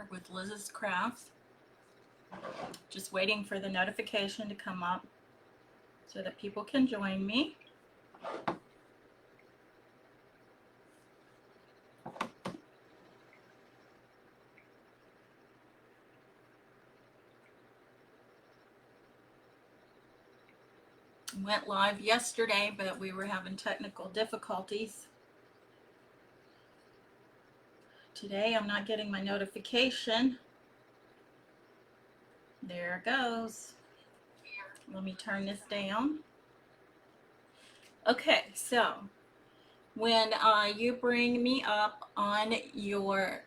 with Liz's Crafts. Just waiting for the notification to come up so that people can join me. Went live yesterday, but we were having technical difficulties. Today I'm not getting my notification. There it goes. Let me turn this down. Okay, so when you bring me up on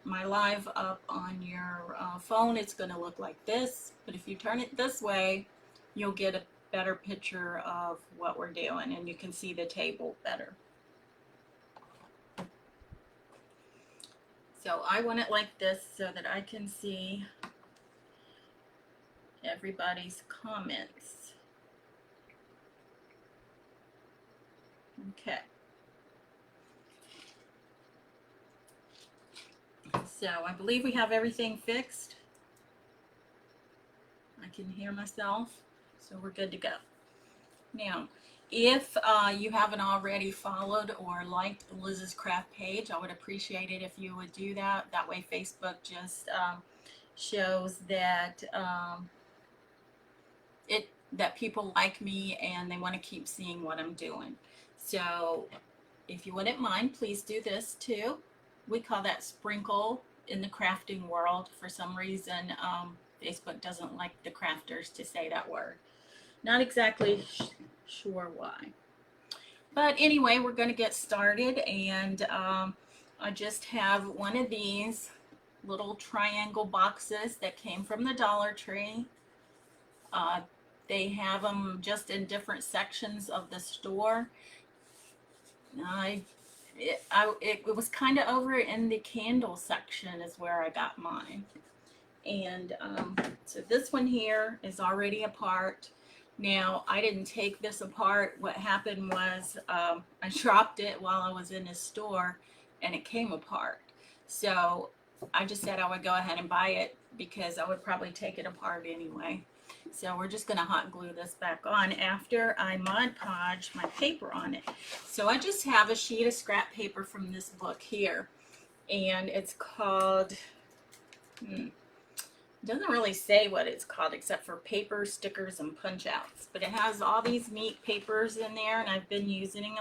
my live up on your phone, it's going to look like this. But if you turn it this way, you'll get a better picture of what we're doing, and you can see the table better. So I want it like this so that I can see everybody's comments. Okay. So I believe we have everything fixed. I can hear myself, so we're good to go. Now, if you haven't already followed or liked Liz's Craft page, I would appreciate it if you would do that. That way Facebook just shows that that people like me and they want to keep seeing what I'm doing. So if you wouldn't mind, please do this too. We call that sprinkle in the crafting world. For some reason, Facebook doesn't like the crafters to say that word. Not exactly sure why. But anyway, we're going to get started, and I just have one of these little triangle boxes that came from the Dollar Tree. They have them just in different sections of the store. It was kind of over in the candle section is where I got mine. And so this one here is already apart. Now, I didn't take this apart. What happened was I dropped it while I was in the store and it came apart. So I just said I would go ahead and buy it because I would probably take it apart anyway. So we're just going to hot glue this back on after I Mod Podge my paper on it. So I just have a sheet of scrap paper from this book here, and it's called, it doesn't really say what it's called except for paper, stickers, and punch outs. But it has all these neat papers in there, and I've been using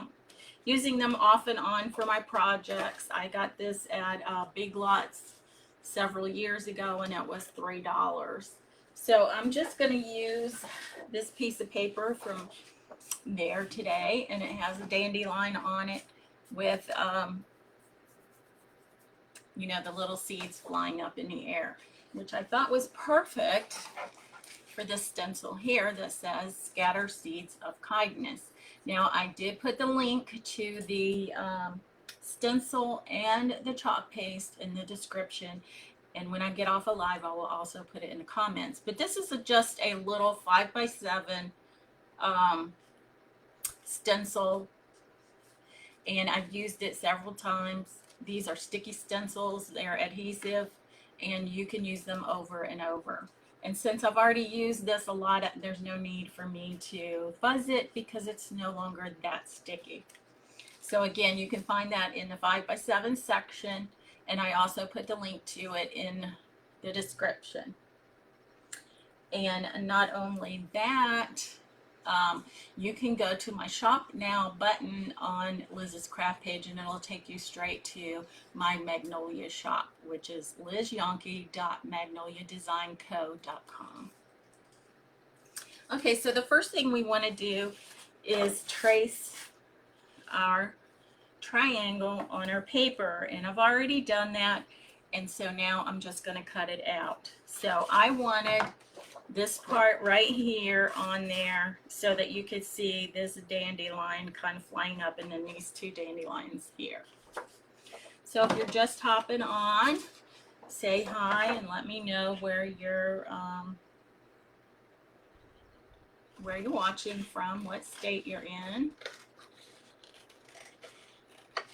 them off and on for my projects. I got this at Big Lots several years ago, and it was $3. So I'm just going to use this piece of paper from there today, and it has a dandelion on it with, you know, the little seeds flying up in the air, which I thought was perfect for this stencil here that says Scatter Seeds of Kindness. Now, I did put the link to the stencil and the chalk paste in the description. And when I get off a live, I will also put it in the comments. But this is just a little 5x7 stencil. And I've used it several times. These are sticky stencils. They're adhesive. And you can use them over and over. And since I've already used this a lot, there's no need for me to fuzz it because it's no longer that sticky. So again, you can find that in the 5x7 section. And I also put the link to it in the description. And not only that, you can go to my Shop Now button on Liz's Craft page, and it'll take you straight to my Magnolia shop, which is lizyonke.magnoliadesignco.com. Okay, so the first thing we want to do is trace our triangle on our paper, and I've already done that, and so now I'm just going to cut it out. So I wanted this part right here on there so that you could see this dandelion kind of flying up, and then these two dandelions here. So if you're just hopping on, say hi and let me know where you're watching from, what state you're in.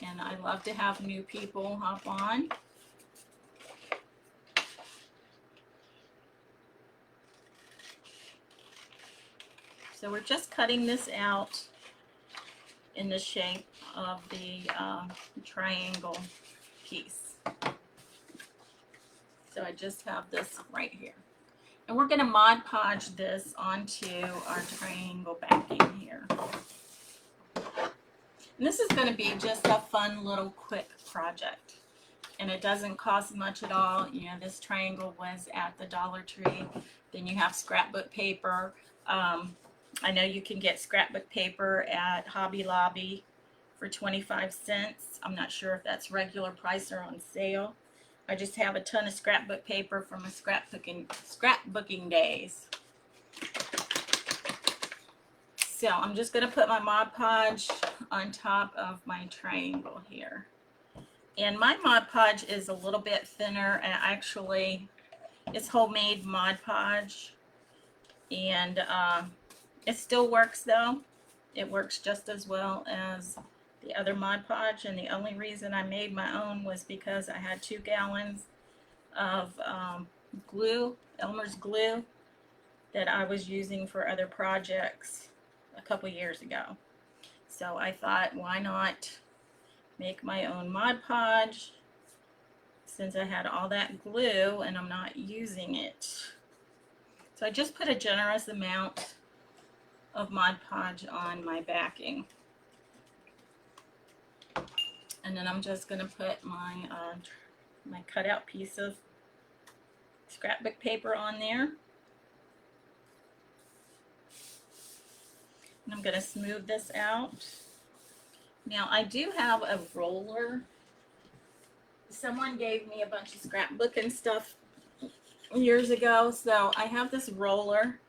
And I love to have new people hop on. So we're just cutting this out in the shape of the triangle piece. So I just have this right here. And we're going to Mod Podge this onto our triangle backing here. And this is going to be just a fun little quick project. And it doesn't cost much at all. You know, this triangle was at the Dollar Tree. Then you have scrapbook paper. I know you can get scrapbook paper at Hobby Lobby for 25 cents. I'm not sure if that's regular price or on sale. I just have a ton of scrapbook paper from my scrapbooking days. So I'm just going to put my Mod Podge on top of my triangle here. And my Mod Podge is a little bit thinner, and actually it's homemade Mod Podge. And it still works though. It works just as well as the other Mod Podge, and the only reason I made my own was because I had 2 gallons of glue, Elmer's glue, that I was using for other projects a couple years ago. So I thought, why not make my own Mod Podge since I had all that glue and I'm not using it. So I just put a generous amount of Mod Podge on my backing. And then I'm just going to put my my cutout piece of scrapbook paper on there. And I'm going to smooth this out. Now I do have a roller. Someone gave me a bunch of scrapbook and stuff years ago, so I have this roller,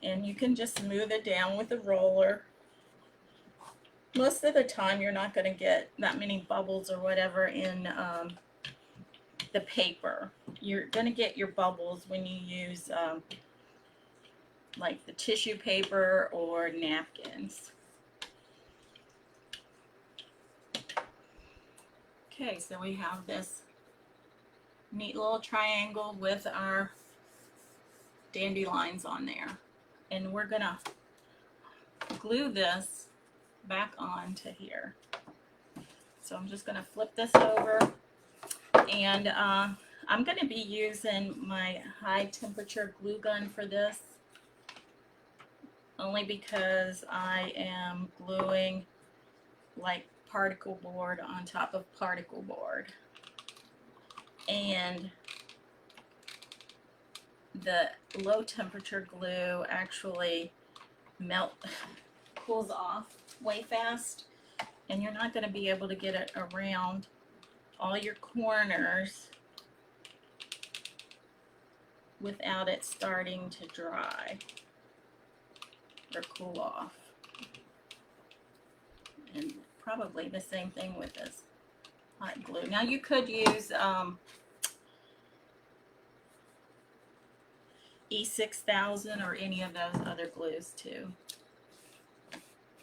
and you can just smooth it down with the roller. Most of the time you're not going to get that many bubbles or whatever in the paper. You're going to get your bubbles when you use like the tissue paper or napkins. Okay, so we have this neat little triangle with our dandelions on there. And we're going to glue this back onto here. So I'm just going to flip this over, and I'm going to be using my high temperature glue gun for this, only because I am gluing like particle board on top of particle board, and the low temperature glue actually cools off way fast, and you're not going to be able to get it around all your corners without it starting to dry or cool off. And probably the same thing with this hot glue. Now you could use E6000 or any of those other glues too.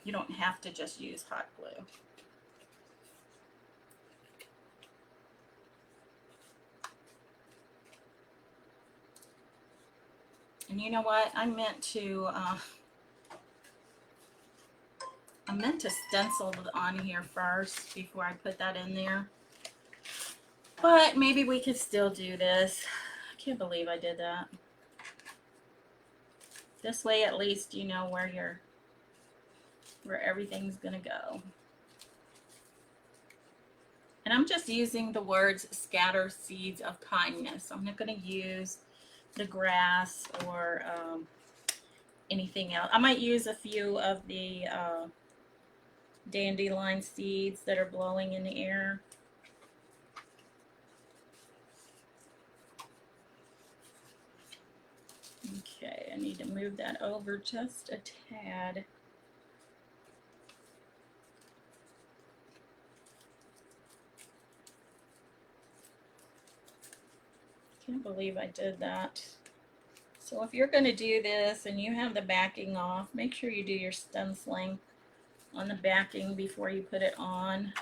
You don't have to just use hot glue. And you know what? I meant to stencil on here first before I put that in there. But maybe we could still do this. I can't believe I did that. This way at least you know where everything's gonna go. And I'm just using the words scatter seeds of kindness. I'm not gonna use the grass or anything else. I might use a few of the dandelion seeds that are blowing in the air. Okay, I need to move that over just a tad. Can't believe I did that. So if you're going to do this and you have the backing off, make sure you do your stenciling on the backing before you put it on.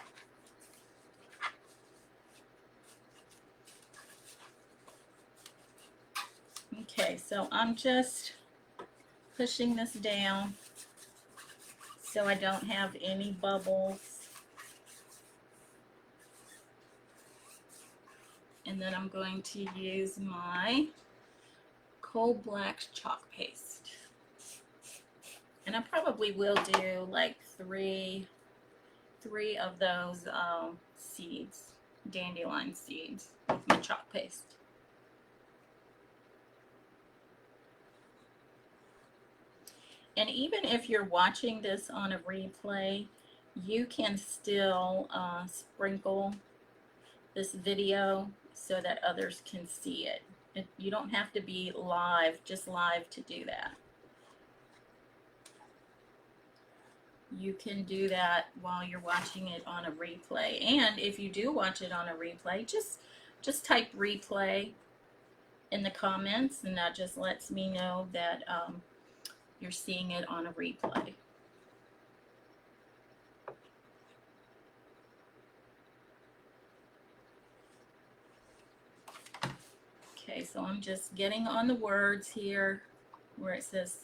Okay, so I'm just pushing this down so I don't have any bubbles. And then I'm going to use my coal black chalk paste. And I probably will do like three of those seeds, dandelion seeds, with my chalk paste. And even if you're watching this on a replay, you can still sprinkle this video so that others can see it. You don't have to be live, just live to do that. You can do that while you're watching it on a replay. And if you do watch it on a replay, just type replay in the comments, and that just lets me know that you're seeing it on a replay. Okay, so I'm just getting on the words here where it says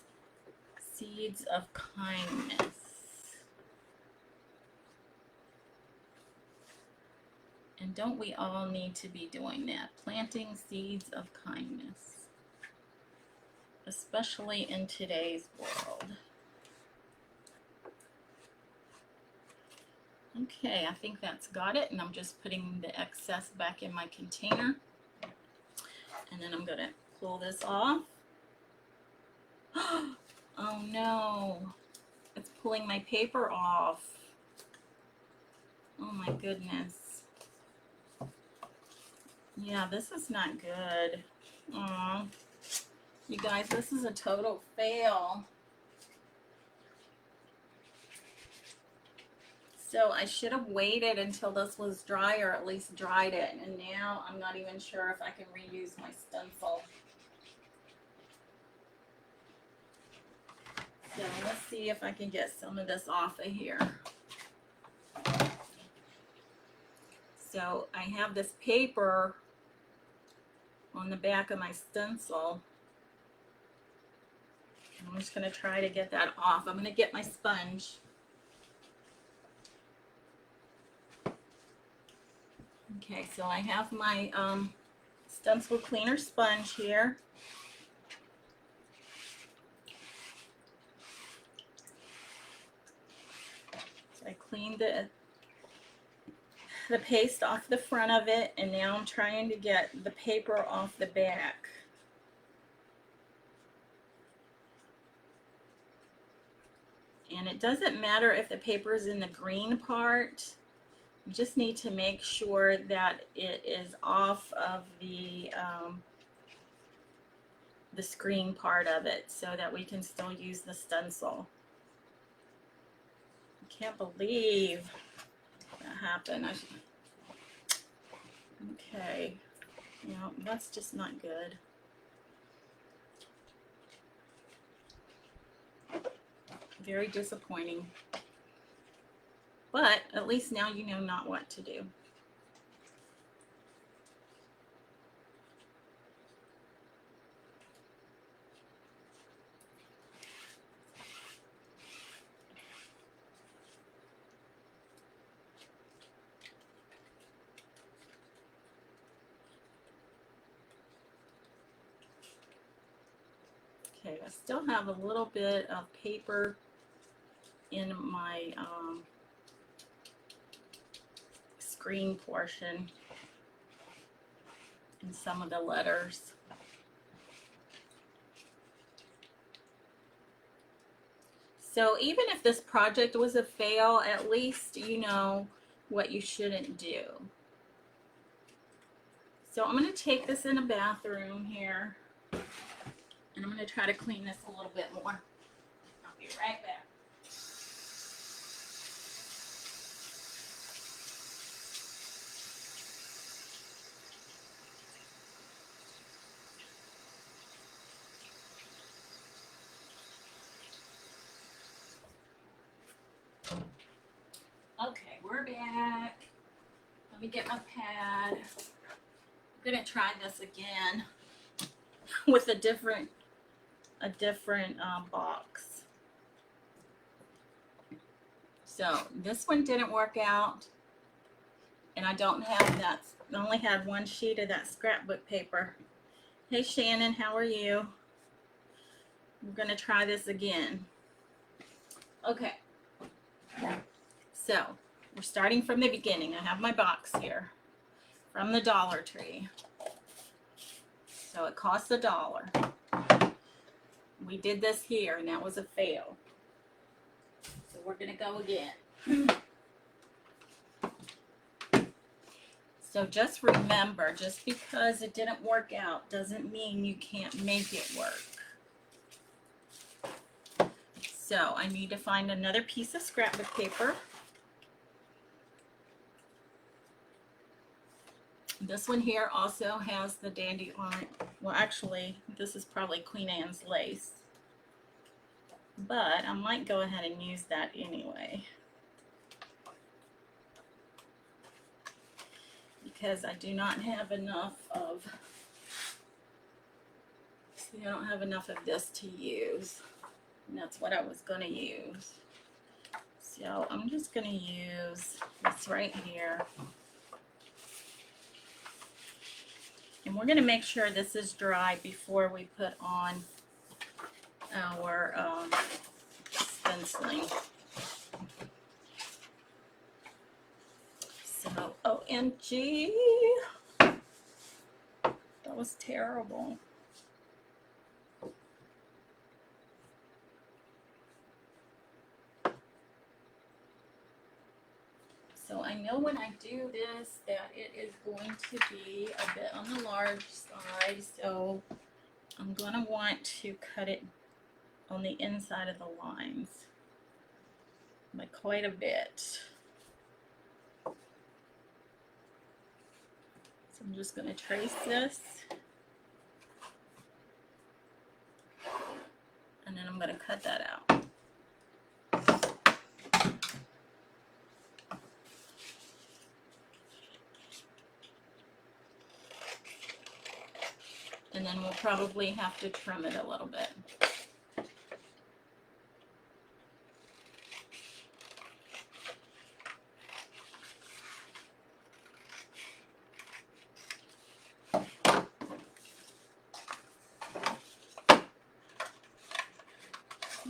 seeds of kindness. And don't we all need to be doing that? Planting seeds of kindness, especially in today's world. Okay, I think that's got it, and I'm just putting the excess back in my container. And then I'm going to pull this off. Oh no, it's pulling my paper off. Oh my goodness. Yeah, this is not good. Aw. You guys, this is a total fail. So I should have waited until this was dry, or at least dried it. And now I'm not even sure if I can reuse my stencil. So let's see if I can get some of this off of here. So I have this paper on the back of my stencil. I'm just going to try to get that off. I'm going to get my sponge. Okay, so I have my stencil cleaner sponge here. So I cleaned the paste off the front of it, and now I'm trying to get the paper off the back. And it doesn't matter if the paper is in the green part. You just need to make sure that it is off of the screen part of it so that we can still use the stencil. I can't believe that happened. Okay, you know, that's just not good. Very disappointing. But at least now you know not what to do. Okay, I still have a little bit of paper in my screen portion in some of the letters. So even if this project was a fail, at least you know what you shouldn't do. So I'm going to take this in a bathroom here, and I'm going to try to clean this a little bit more. I'll be right back. Okay, we're back. Let me get my pad. I'm gonna try this again with a different a different box. So this one didn't work out, and I don't have that. I only had one sheet of that scrapbook paper. Hey Shannon, how are you? We're gonna try this again. Okay, so we're starting from the beginning. I have my box here from the Dollar Tree. So it costs $1. We did this here and that was a fail. So we're gonna go again. So just remember, just because it didn't work out doesn't mean you can't make it work. So I need to find another piece of scrapbook paper. This one here also has the dandelion. Well, actually, this is probably Queen Anne's lace. But I might go ahead and use that anyway, because I do not have enough of, see, I don't have enough of this to use. And that's what I was going to use. So I'm just going to use this right here. And we're going to make sure this is dry before we put on our stenciling. So, OMG, that was terrible. So I know when I do this that it is going to be a bit on the large side, so I'm going to want to cut it on the inside of the lines by quite a bit. So I'm just going to trace this, and then I'm going to cut that out. And then we'll probably have to trim it a little bit.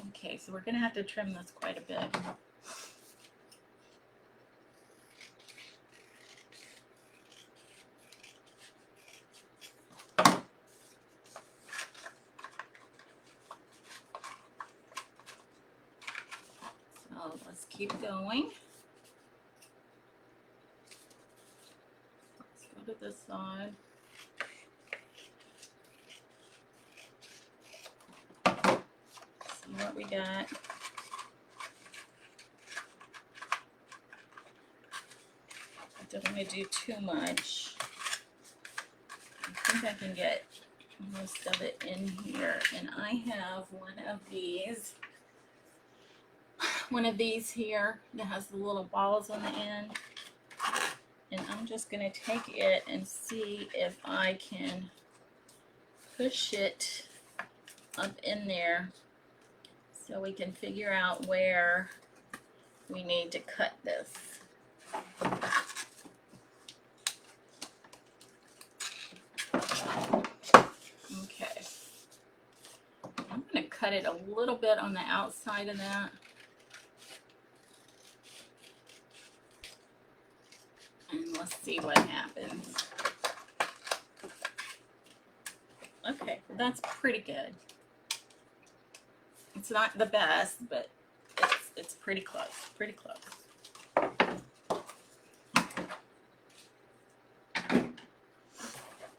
Okay, so we're going to have to trim this quite a bit. So let's keep going. Let's go to this side. See what we got. I don't want to do too much. I think I can get most of it in here. And I have one of these here that has the little balls on the end. And I'm just going to take it and see if I can push it up in there so we can figure out where we need to cut this. Okay. I'm going to cut it a little bit on the outside of that. And let's see what happens. Okay, that's pretty good. It's not the best, but it's pretty close. Pretty close.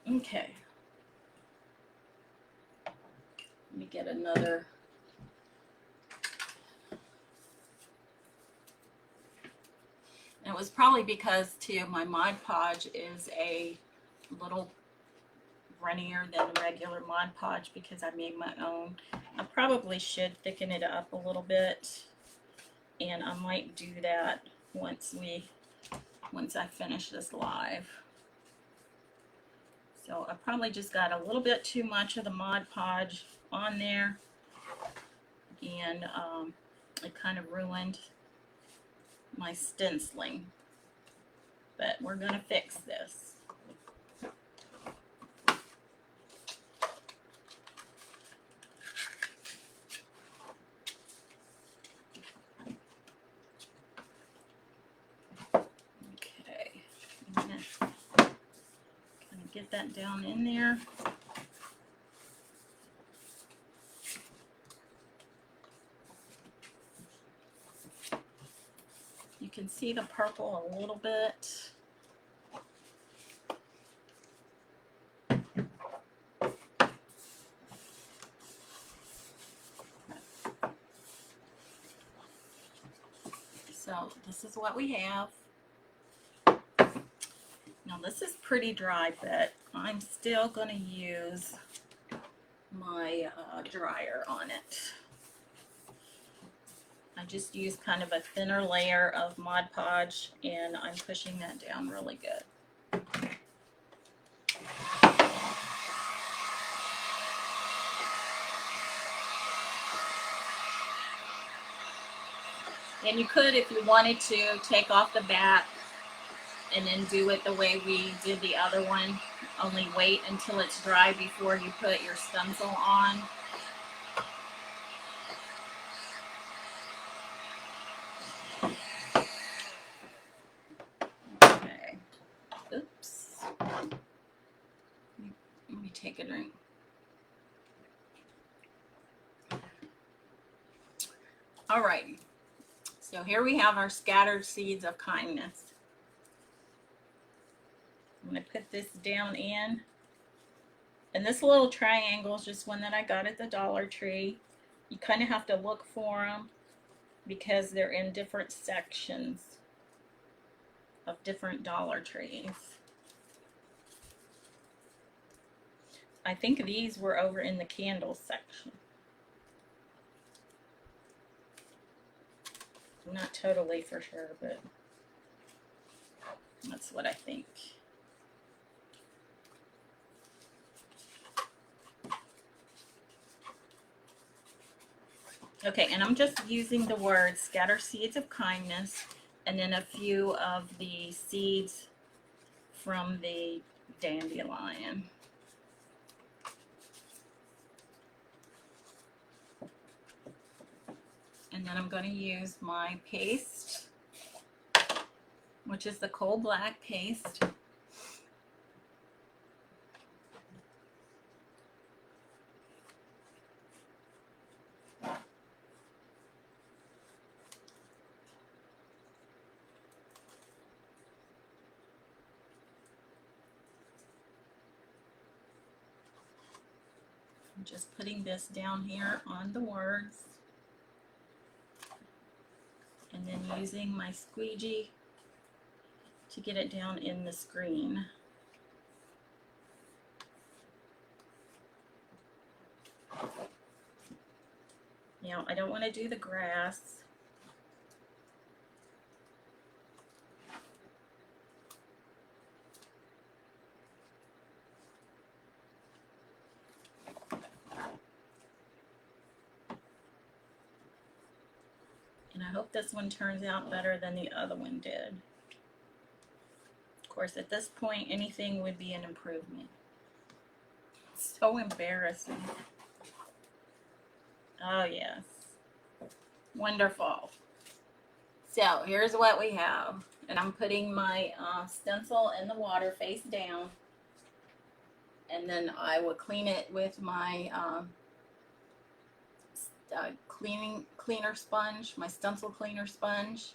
Okay. Let me get another. And it was probably because too my Mod Podge is a little runnier than regular Mod Podge because I made my own. I probably should thicken it up a little bit, and I might do that once I finish this live. So I probably just got a little bit too much of the Mod Podge on there, and it kind of ruined my stenciling. But we're going to fix this. Okay, I'm going to kind of get that down in there. You can see the purple a little bit. So this is what we have. Now this is pretty dry, but I'm still going to use my dryer on it. I just used kind of a thinner layer of Mod Podge, and I'm pushing that down really good. And you could, if you wanted to, take off the back and then do it the way we did the other one. Only wait until it's dry before you put your stencil on. Okay. Oops. Let me take a drink. All right. So here we have our scattered seeds of kindness. I'm going to put this down in. And this little triangle is just one that I got at the Dollar Tree. You kind of have to look for them because they're in different sections of different Dollar Trees. I think these were over in the candles section. I'm not totally for sure, but that's what I think. Okay, and I'm just using the words scatter seeds of kindness and then a few of the seeds from the dandelion. And then I'm going to use my paste, which is the coal black paste. I'm just putting this down here on the words. And then using my squeegee to get it down in the screen. Now, I don't want to do the grass. And I hope this one turns out better than the other one did. Of course, at this point, anything would be an improvement. So embarrassing. Oh, yes. Wonderful. So, here's what we have. And I'm putting my stencil in the water face down. And then I will clean it with my cleaner sponge, my stencil cleaner sponge.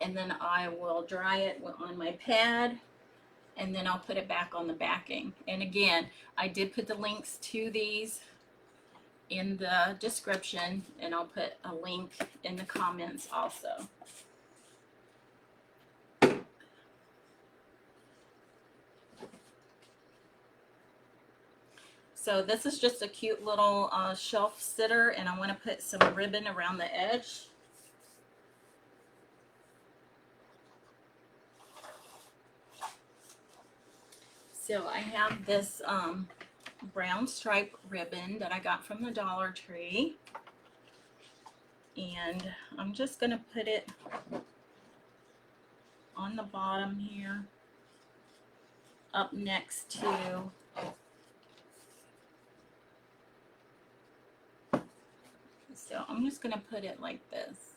And then I will dry it on my pad. And then I'll put it back on the backing. And again, I did put the links to these in the description, and I'll put a link in the comments also. So this is just a cute little shelf sitter, and I want to put some ribbon around the edge. So I have this brown stripe ribbon that I got from the Dollar Tree, and I'm just going to put it on the bottom here, up next to so I'm just going to put it like this.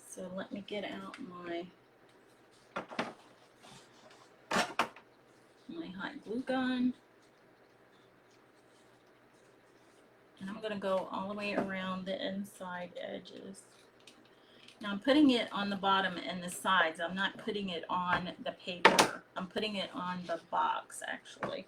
So let me get out my hot glue gun, and I'm going to go all the way around the inside edges. Now I'm putting it on the bottom and the sides. I'm not putting it on the paper. I'm putting it on the box, actually.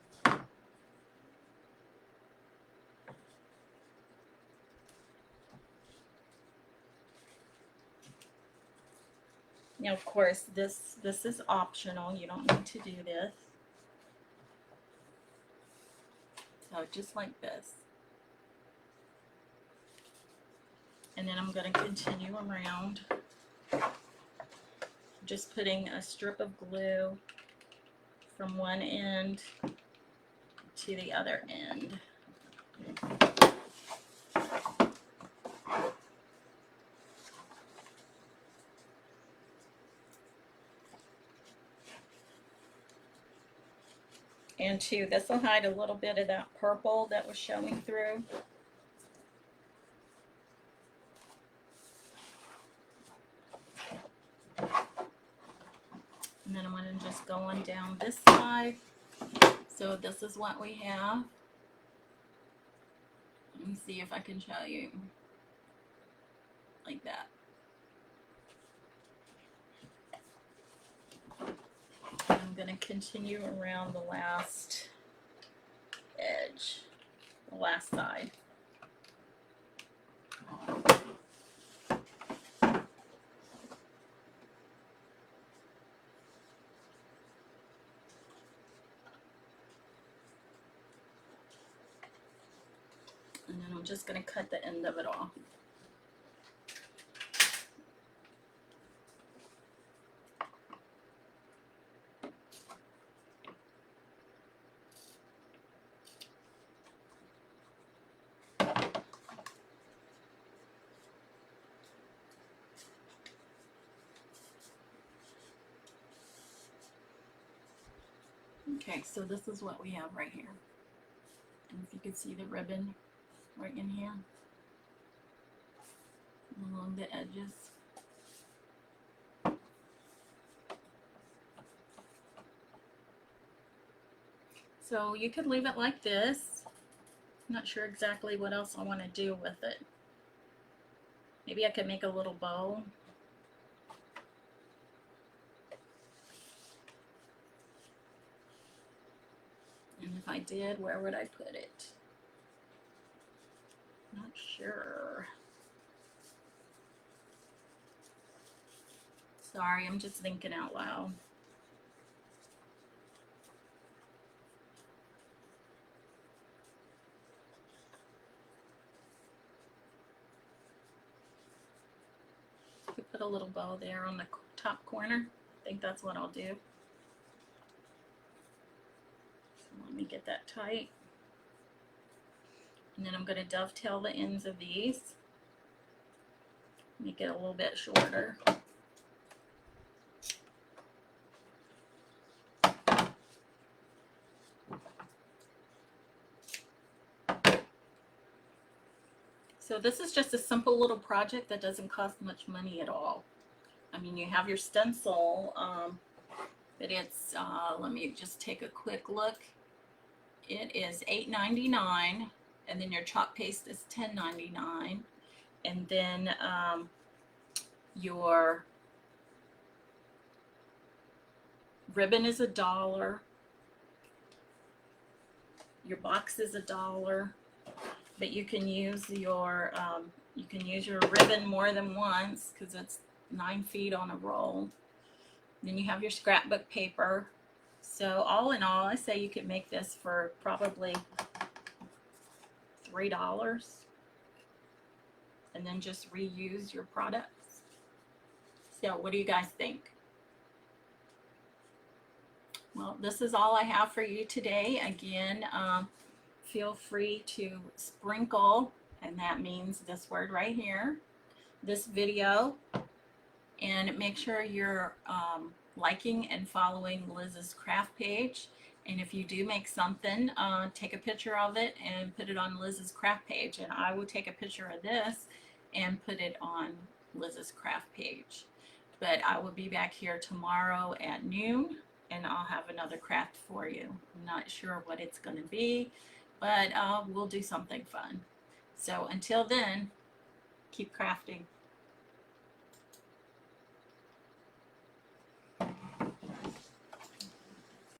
Now, of course, this is optional. You don't need to do this. So just like this. And then I'm going to continue around, just putting a strip of glue from one end to the other end. And too, this will hide a little bit of that purple that was showing through. And then I'm going to just go on down this side. So this is what we have. Let me see if I can show you. Like that. I'm going to continue around the last edge, the last side. And then I'm just going to cut the end of it off. Okay, so this is what we have right here. And if you can see the ribbon right in here, along the edges. So you could leave it like this. I'm not sure exactly what else I want to do with it. Maybe I could make a little bow. And if I did, where would I put it? Not sure. Sorry, I'm just thinking out loud. Could put a little bow there on the top corner. I think that's what I'll do. So let me get that tight. And then I'm going to dovetail the ends of these. Make it a little bit shorter. So this is just a simple little project that doesn't cost much money at all. I mean, you have your stencil, but it's, let me just take a quick look. It is $8.99, and then your chalk paste is $10.99, and then your ribbon is $1. Your box is $1. But you can use your ribbon more than once because it's 9 feet on a roll. Then you have your scrapbook paper. So all in all, I say you could make this for probably $3, and then just reuse your products. So what do you guys think? Well, this is all I have for you today. Again, feel free to sprinkle, and that means this word right here, this video, and make sure you're liking and following Liz's craft page. And if you do make something, take a picture of it and put it on Liz's craft page. And I will take a picture of this and put it on Liz's craft page. But I will be back here tomorrow at noon, and I'll have another craft for you. I'm not sure what it's going to be, but we'll do something fun. So until then, keep crafting.